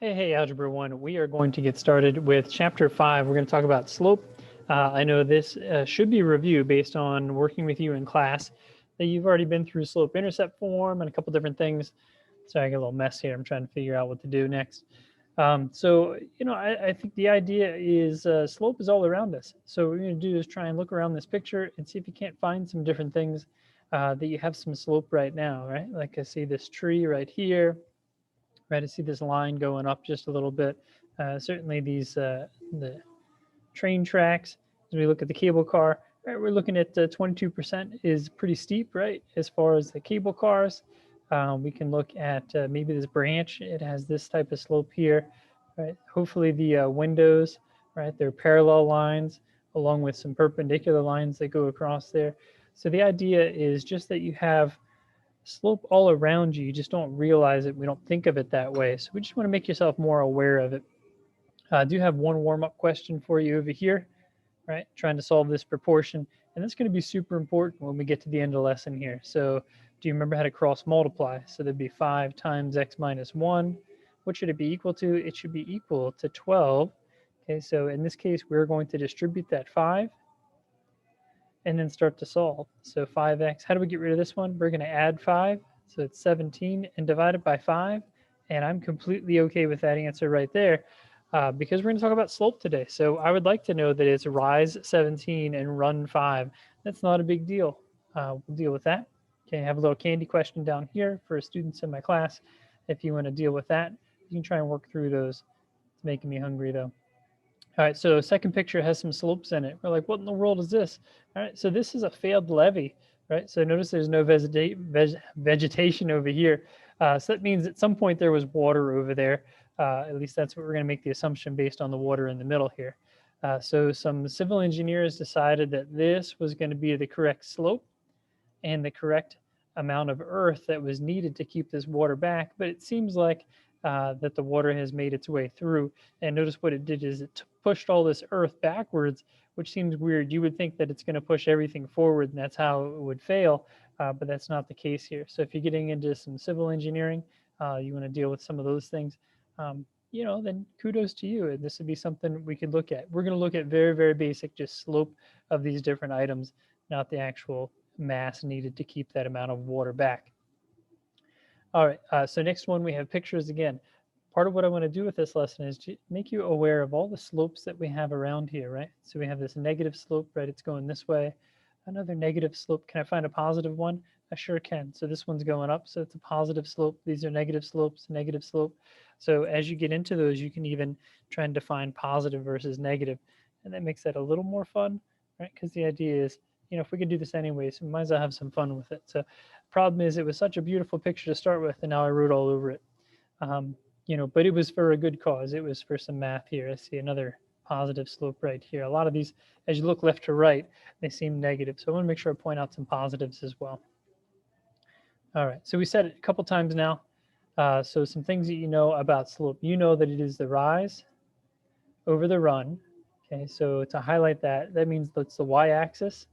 Hey, Algebra 1. We are going to get started with Chapter 5. We're going to talk about slope. I know this should be a review based on working with you in class, that you've already been through slope-intercept form and a couple different things. Sorry, I got a little mess here. I'm trying to figure out what to do next. I think the idea is slope is all around us. So what we're going to do is try and look around this picture and see if you can't find some different things that you have some slope right now, right? Like I see this tree right here. Right, I see this line going up just a little bit. Certainly these the train tracks. As we look at the cable car, right, we're looking at 22% is pretty steep, right? As far as the cable cars, we can look at maybe this branch. It has this type of slope here, right? Hopefully the windows, right? They're parallel lines along with some perpendicular lines that go across there. So the idea is just that you have slope all around you. You just don't realize it. We don't think of it that way. So we just want to make yourself more aware of it. I do have one warm-up question for you over here, right? Trying to solve this proportion. And that's going to be super important when we get to the end of the lesson here. So do you remember how to cross multiply? So there'd be 5 times x minus 1. What should it be equal to? It should be equal to 12. Okay, so in this case, we're going to distribute that 5 and then start to solve. So 5x, how do we get rid of this one? We're going to add 5, so it's 17, and divide it by 5, and I'm completely okay with that answer right there because we're going to talk about slope today. So I would like to know that it's rise 17 and run 5. That's not a big deal. We'll deal with that. Okay, I have a little candy question down here for students in my class. If you want to deal with that, you can try and work through those. It's making me hungry though. All right, so second picture has some slopes in it. We're like, what in the world is this? All right, so this is a failed levee, right? So notice there's no vegetation over here. So that means at some point there was water over there. At least that's what we're going to make the assumption based on the water in the middle here. So some civil engineers decided that this was going to be the correct slope and the correct amount of earth that was needed to keep this water back. But it seems like that the water has made its way through. And notice what it did is it pushed all this earth backwards, which seems weird. You would think that it's going to push everything forward and that's how it would fail, but that's not the case here. So if you're getting into some civil engineering, you want to deal with some of those things, then kudos to you. And this would be something we could look at. We're going to look at very, very basic, just slope of these different items, not the actual mass needed to keep that amount of water back. All right, so next one we have pictures again. Part of what I want to do with this lesson is to make you aware of all the slopes that we have around here, right? So we have this negative slope, right? It's going this way. Another negative slope. Can I find a positive one? I sure can. So this one's going up, so it's a positive slope. These are negative slopes, negative slope. So as you get into those, you can even try and define positive versus negative, and that makes that a little more fun, right? Because the idea is, if we could do this anyways, we might as well have some fun with it. So problem is it was such a beautiful picture to start with, and now I wrote all over it. But it was for a good cause. It was for some math here. I see another positive slope right here. A lot of these, as you look left to right, they seem negative. So I want to make sure I point out some positives as well. All right, so we said it a couple times now. So some things that you know about slope. You know that it is the rise over the run. Okay, so to highlight that, that means that's the y-axis,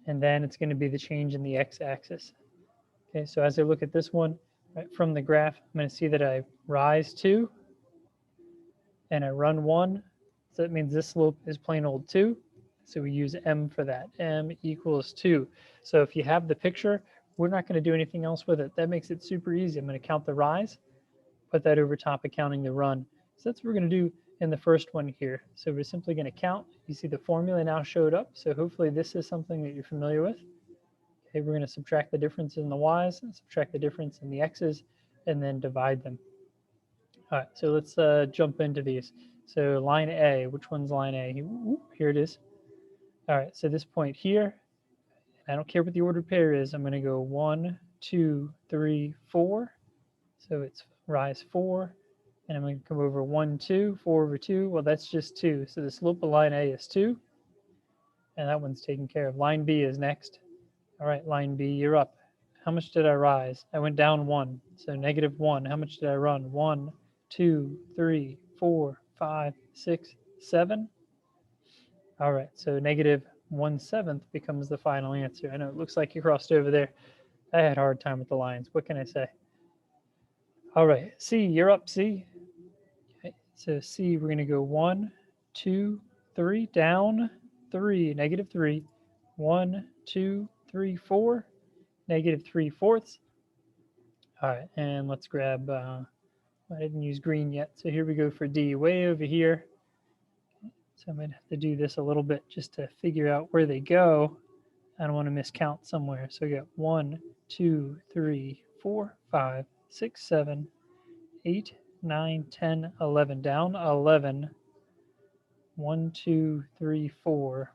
and then it's going to be the change in the x-axis. Okay, so as I look at this one, right, from the graph, I'm going to see that I rise 2 and I run 1. So that means this slope is plain old 2. So we use m for that. M equals 2. So if you have the picture, we're not going to do anything else with it. That makes it super easy. I'm going to count the rise, put that over top of counting the run. So that's what we're going to do in the first one here. So we're simply going to count. You see the formula now showed up. So hopefully this is something that you're familiar with. Okay, we're going to subtract the difference in the y's, subtract the difference in the x's, and then divide them. All right, so let's jump into these. So line A, which one's line A? Ooh, here it is. All right, so this point here, I don't care what the ordered pair is. I'm going to go 1, 2, 3, 4. So it's rise 4. And I'm going to come over 1, 2, 4 over 2. Well, that's just 2. So the slope of line A is 2. And that one's taken care of. Line B is next. All right, line B, you're up. How much did I rise? I went down 1. So negative 1. How much did I run? 1, 2, 3, 4, 5, 6, 7. All right, so negative 1/7 becomes the final answer. I know it looks like you crossed over there. I had a hard time with the lines. What can I say? All right, C, you're up, C. Okay, so C, we're going to go 1, 2, 3, down, 3, negative 3, 1, 2, 3, 4, negative 3/4. All right, and let's grab, I didn't use green yet, so here we go for D, way over here. So I might have to do this a little bit just to figure out where they go. I don't want to miscount somewhere. So we got 1, 2, 3, 4, 5, 6, 7, 8, 9, 10, 11. Down 11. 1, 2, 3, 4.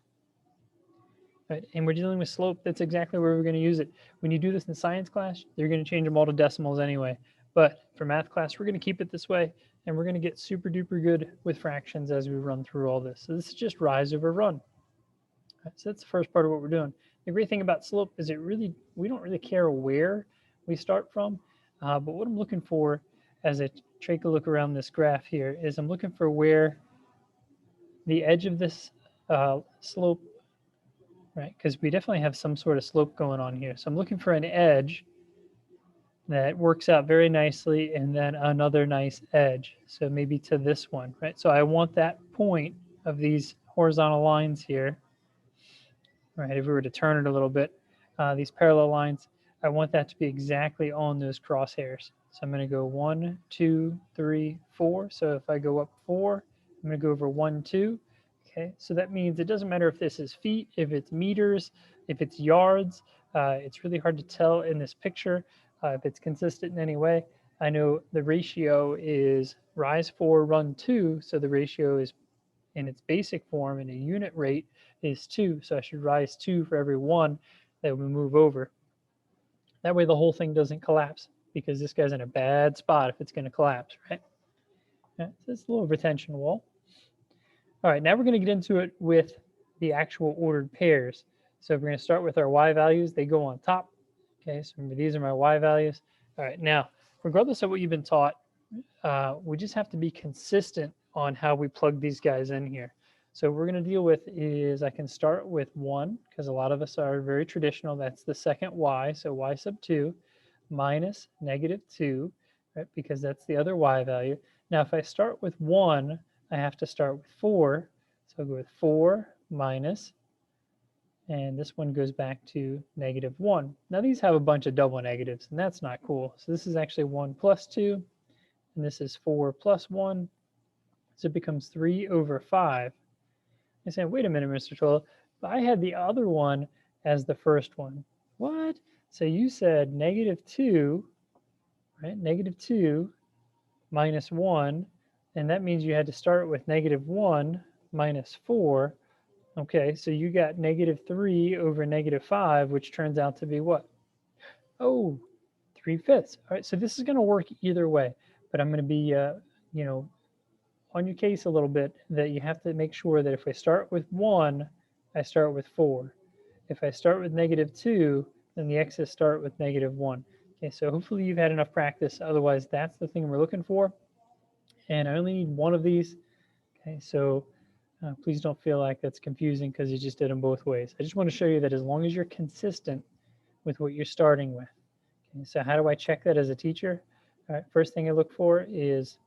Right, and we're dealing with slope. That's exactly where we're going to use it. When you do this in science class, they're going to change them all to decimals anyway. But for math class, we're going to keep it this way, and we're going to get super duper good with fractions as we run through all this. So this is just rise over run. Right, so that's the first part of what we're doing. The great thing about slope is we don't really care where we start from, but what I'm looking for as I take a look around this graph here is I'm looking for where the edge of this slope, right? Because we definitely have some sort of slope going on here. So I'm looking for an edge that works out very nicely and then another nice edge. So maybe to this one, right? So I want that point of these horizontal lines here, right? If we were to turn it a little bit, these parallel lines, I want that to be exactly on those crosshairs. So I'm going to go 1, 2, 3, 4. So if I go up 4, I'm going to go over 1, 2. Okay, so that means it doesn't matter if this is feet, if it's meters, if it's yards. It's really hard to tell in this picture if it's consistent in any way. I know the ratio is rise 4, run 2. So the ratio is in its basic form in a unit rate is 2. So I should rise 2 for every 1 that we move over. That way the whole thing doesn't collapse because this guy's in a bad spot if it's going to collapse, right? Yeah, so it's a little retention wall. All right, now we're going to get into it with the actual ordered pairs. So we're going to start with our y values. They go on top. Okay, so remember these are my y values. All right, now, regardless of what you've been taught, we just have to be consistent on how we plug these guys in here. So what we're going to deal with is I can start with 1, because a lot of us are very traditional. That's the second y, so y sub 2 minus negative 2, right, because that's the other y value. Now, if I start with 1, I have to start with 4. So I'll go with 4 minus, and this one goes back to negative 1. Now, these have a bunch of double negatives, and that's not cool. So this is actually 1 plus 2, and this is 4 plus 1. So it becomes 3 over 5. I say, wait a minute, Mr. Troll, but I had the other one as the first one. What? So you said negative 2, right? Negative 2 minus 1, and that means you had to start with negative 1 minus 4. Okay, so you got negative 3 over negative 5, which turns out to be what? Oh, 3/5. All right, so this is going to work either way, but I'm going to be, you know, on your case a little bit that you have to make sure that if I start with 1, I start with 4. If I start with negative 2, then the x's start with negative 1. Okay, so hopefully you've had enough practice. Otherwise, that's the thing we're looking for. And I only need one of these. Okay, so please don't feel like that's confusing because you just did them both ways. I just want to show you that as long as you're consistent with what you're starting with. Okay, so how do I check that as a teacher? All right, first thing I look for is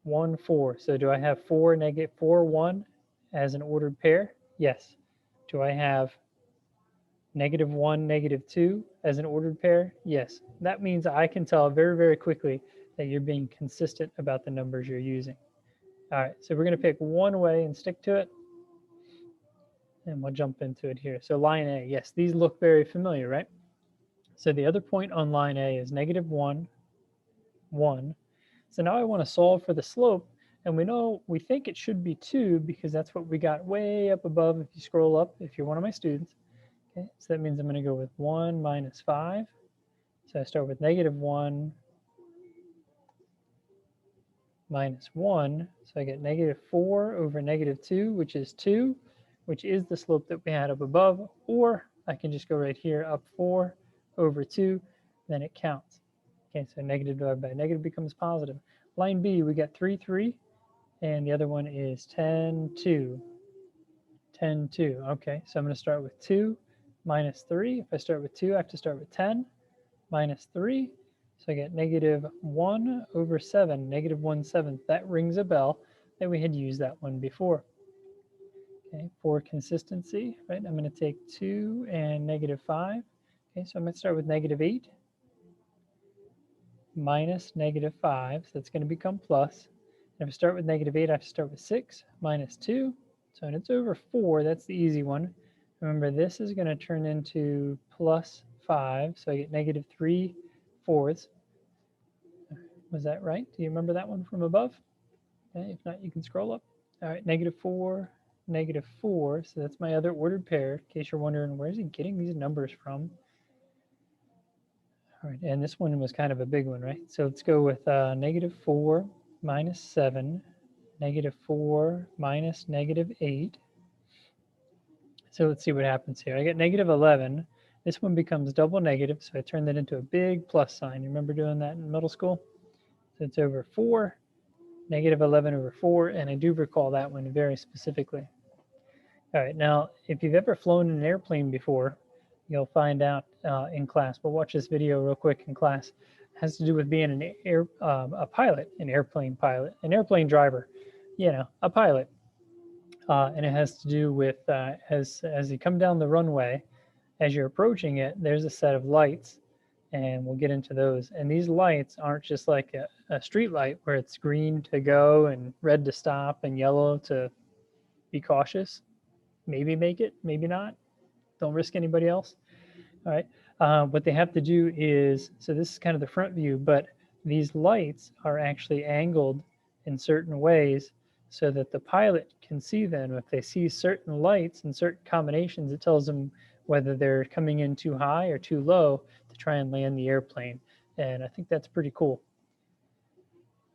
1, 4. So do I have 4, negative 4, 1 as an ordered pair? Yes. Do I have negative 1, negative 2 as an ordered pair? Yes. That means I can tell very, very quickly that you're being consistent about the numbers you're using. All right, so we're going to pick one way and stick to it. And we'll jump into it here. So line A, yes, these look very familiar, right? So the other point on line A is negative 1, 1. So now I want to solve for the slope, and we think it should be 2 because that's what we got way up above if you scroll up, if you're one of my students. Okay, so that means I'm going to go with 1 minus 5. So I start with negative 1 minus 1. So I get negative 4 over negative 2, which is 2, which is the slope that we had up above, or I can just go right here, up 4 over 2, then it counts. Okay, so negative divided by negative becomes positive. Line B, we got 3, 3, and the other one is 10, 2. 10, 2. Okay, so I'm going to start with 2 minus 3. If I start with 2, I have to start with 10 minus 3. So I get negative 1 over 7, negative 1/7. That rings a bell that we had used that one before. Okay, for consistency, right, I'm going to take 2 and negative 5. Okay, so I'm going to start with negative 8 minus negative 5. So that's going to become plus. And if I start with negative 8, I have to start with 6 minus 2. So when it's over 4, that's the easy one. Remember, this is going to turn into plus 5. So I get negative 3/4. Was that right? Do you remember that one from above? Okay, if not, you can scroll up. All right, negative 4, negative 4. So that's my other ordered pair, in case you're wondering, where's he getting these numbers from? All right, and this one was kind of a big one, right? So let's go with negative 4 minus 7, negative 4 minus negative 8. So let's see what happens here. I get negative 11. This one becomes double negative, so I turn that into a big plus sign. You remember doing that in middle school? So it's over 4, negative 11 over 4, and I do recall that one very specifically. All right, now, if you've ever flown in an airplane before, you'll find out in class. But watch this video real quick in class. It has to do with being a pilot, an airplane pilot, an airplane driver, a pilot. And it has to do with as you come down the runway, as you're approaching it, there's a set of lights, and we'll get into those. And these lights aren't just like a street light where it's green to go and red to stop and yellow to be cautious. Maybe make it, maybe not. Don't risk anybody else. All right. What they have to do is, so this is kind of the front view, but these lights are actually angled in certain ways so that the pilot can see them. If they see certain lights and certain combinations, it tells them whether they're coming in too high or too low to try and land the airplane. And I think that's pretty cool.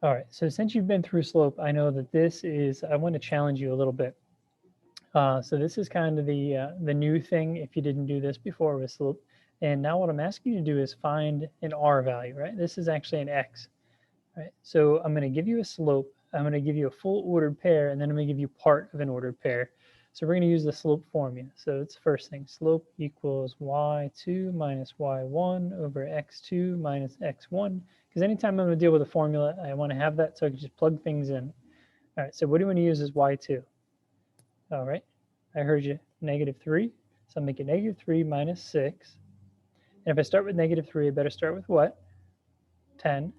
All right. So since you've been through slope, I know that I want to challenge you a little bit. So this is kind of the new thing if you didn't do this before with slope. And now what I'm asking you to do is find an R value, right? This is actually an X, right? So I'm going to give you a slope. I'm going to give you a full ordered pair, and then I'm going to give you part of an ordered pair. So we're going to use the slope formula. So it's the first thing. Slope equals y2 minus y1 over x2 minus x1. Because anytime I'm going to deal with a formula, I want to have that so I can just plug things in. All right, so what do you want to use as y2? All right, I heard you, negative 3. So I'll make it negative 3 minus 6. And if I start with negative 3, I better start with what? 10.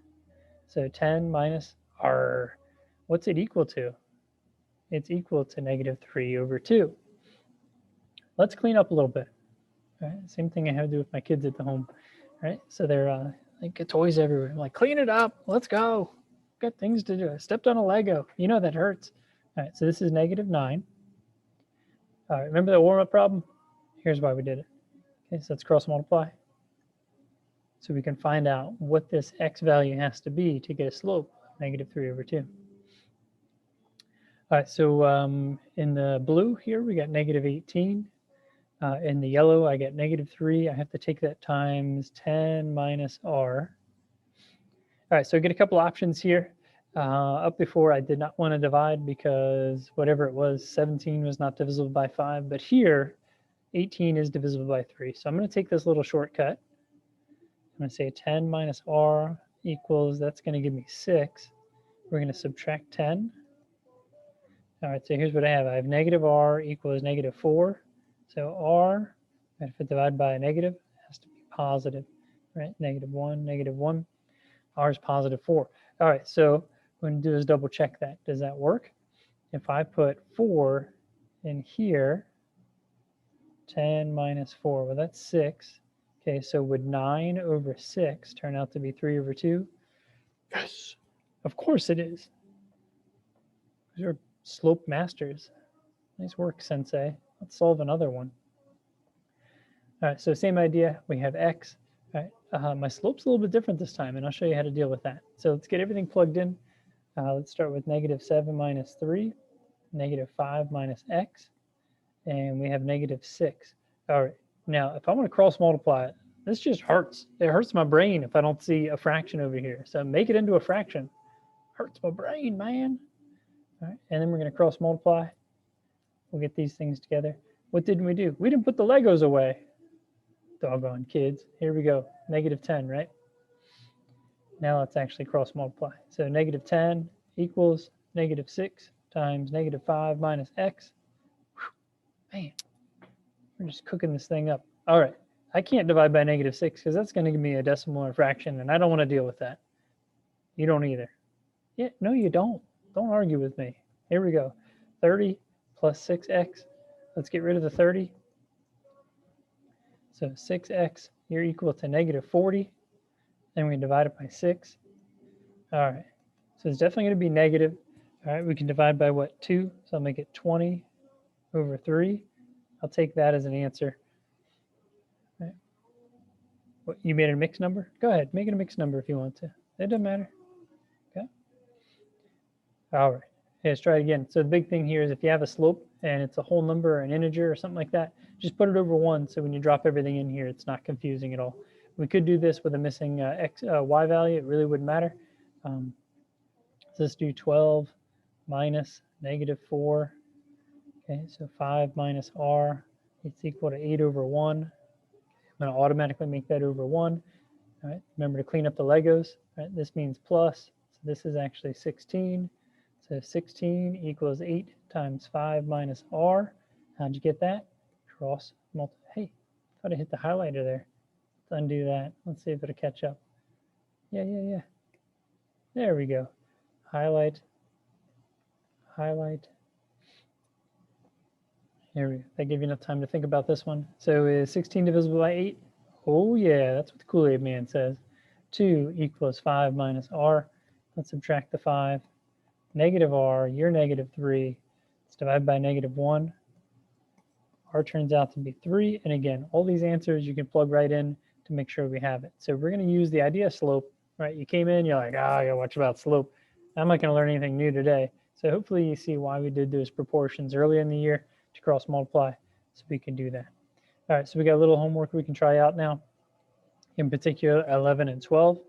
So 10 minus r. What's it equal to? It's equal to negative 3 over 2. Let's clean up a little bit. All right, same thing I have to do with my kids at the home. Right, so they're like toys everywhere. I'm like, clean it up. Let's go. Got things to do. I stepped on a Lego. You know that hurts. All right, so this is negative 9. All right, remember the warm-up problem? Here's why we did it. Okay, so let's cross multiply. So we can find out what this x value has to be to get a slope of negative 3 over 2. All right, so in the blue here, we got negative 18. In the yellow, I get negative 3. I have to take that times 10 minus r. All right, so I get a couple options here. Up before, I did not want to divide because whatever it was, 17 was not divisible by 5. But here, 18 is divisible by 3. So I'm going to take this little shortcut. I'm going to say 10 minus r equals, that's going to give me 6. We're going to subtract 10. All right, so here's what I have. I have negative r equals negative 4. So r, if I divide by a negative, has to be positive, right? Negative 1, negative 1. R is positive 4. All right, so what I'm going to do is double check that. Does that work? If I put 4 in here, 10 minus 4, well, that's 6. Okay, so would 9 over 6 turn out to be 3 over 2? Yes, of course it is. These are slope masters. Nice work, Sensei. Let's solve another one. All right, so same idea. We have x. All right, my slope's a little bit different this time, and I'll show you how to deal with that. So let's get everything plugged in. Let's start with negative 7 minus 3, negative 5 minus x, and we have negative 6. All right, now if I want to cross multiply it, this just hurts. It hurts my brain if I don't see a fraction over here. So make it into a fraction. Hurts my brain, man. All right, and then we're going to cross multiply. We'll get these things together. What didn't we do? We didn't put the Legos away. Doggone kids. Here we go. Negative 10, right? Now let's actually cross multiply. So negative 10 equals negative 6 times negative 5 minus x. Whew, man, we're just cooking this thing up. All right, I can't divide by negative 6 because that's going to give me a decimal or fraction, and I don't want to deal with that. You don't either. Yeah, no, you don't. Don't argue with me. Here we go. 30 plus 6x. Let's get rid of the 30. So 6x, you're equal to negative 40. Then we divide it by 6. All right, so it's definitely going to be negative. All right, we can divide by what, 2? So I'll make it 20 over 3. I'll take that as an answer. All right. What, you made it a mixed number? Go ahead, make it a mixed number if you want to. It doesn't matter. Okay. All right, okay, let's try it again. So the big thing here is if you have a slope and it's a whole number or an integer or something like that, just put it over 1 so when you drop everything in here, it's not confusing at all. We could do this with a missing y value. It really wouldn't matter. So let's do 12 minus negative 4. Okay, so 5 minus r, it's equal to 8 over 1. I'm going to automatically make that over 1. All right, remember to clean up the Legos. All right, this means plus, so this is actually 16. So 16 equals 8 times 5 minus r. How'd you get that? Cross multiply. Hey, I thought I hit the highlighter there. Let's undo that. Let's see if it'll catch up. Yeah. There we go. Highlight. Here we go. That gave you enough time to think about this one. So is 16 divisible by 8? Oh yeah, that's what the Kool-Aid man says. 2 equals 5 minus r. Let's subtract the 5. Negative r, you're negative 3. Let's divide by negative 1. R turns out to be 3. And again, all these answers you can plug right in to make sure we have it. So we're going to use the idea of slope, right? You came in, you're like, I gotta watch about slope. I'm not going to learn anything new today. So hopefully you see why we did those proportions early in the year to cross multiply so we can do that. All right, so we got a little homework we can try out now. In particular, 11 and 12.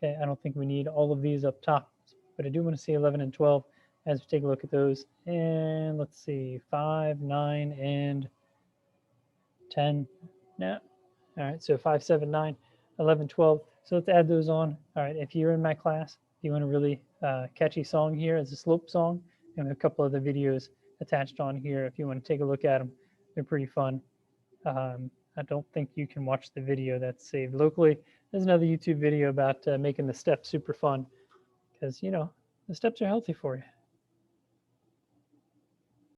Okay, I don't think we need all of these up top, but I do want to see 11 and 12 as we take a look at those. And let's see, 5, 9, and 10. No. All right, so 5, 7, 9, 11, 12. So let's add those on. All right, if you're in my class, if you want a really catchy song here as a slope song, and a couple of the videos attached on here if you want to take a look at them. They're pretty fun. I don't think you can watch the video that's saved locally. There's another YouTube video about making the steps super fun because, you know, the steps are healthy for you.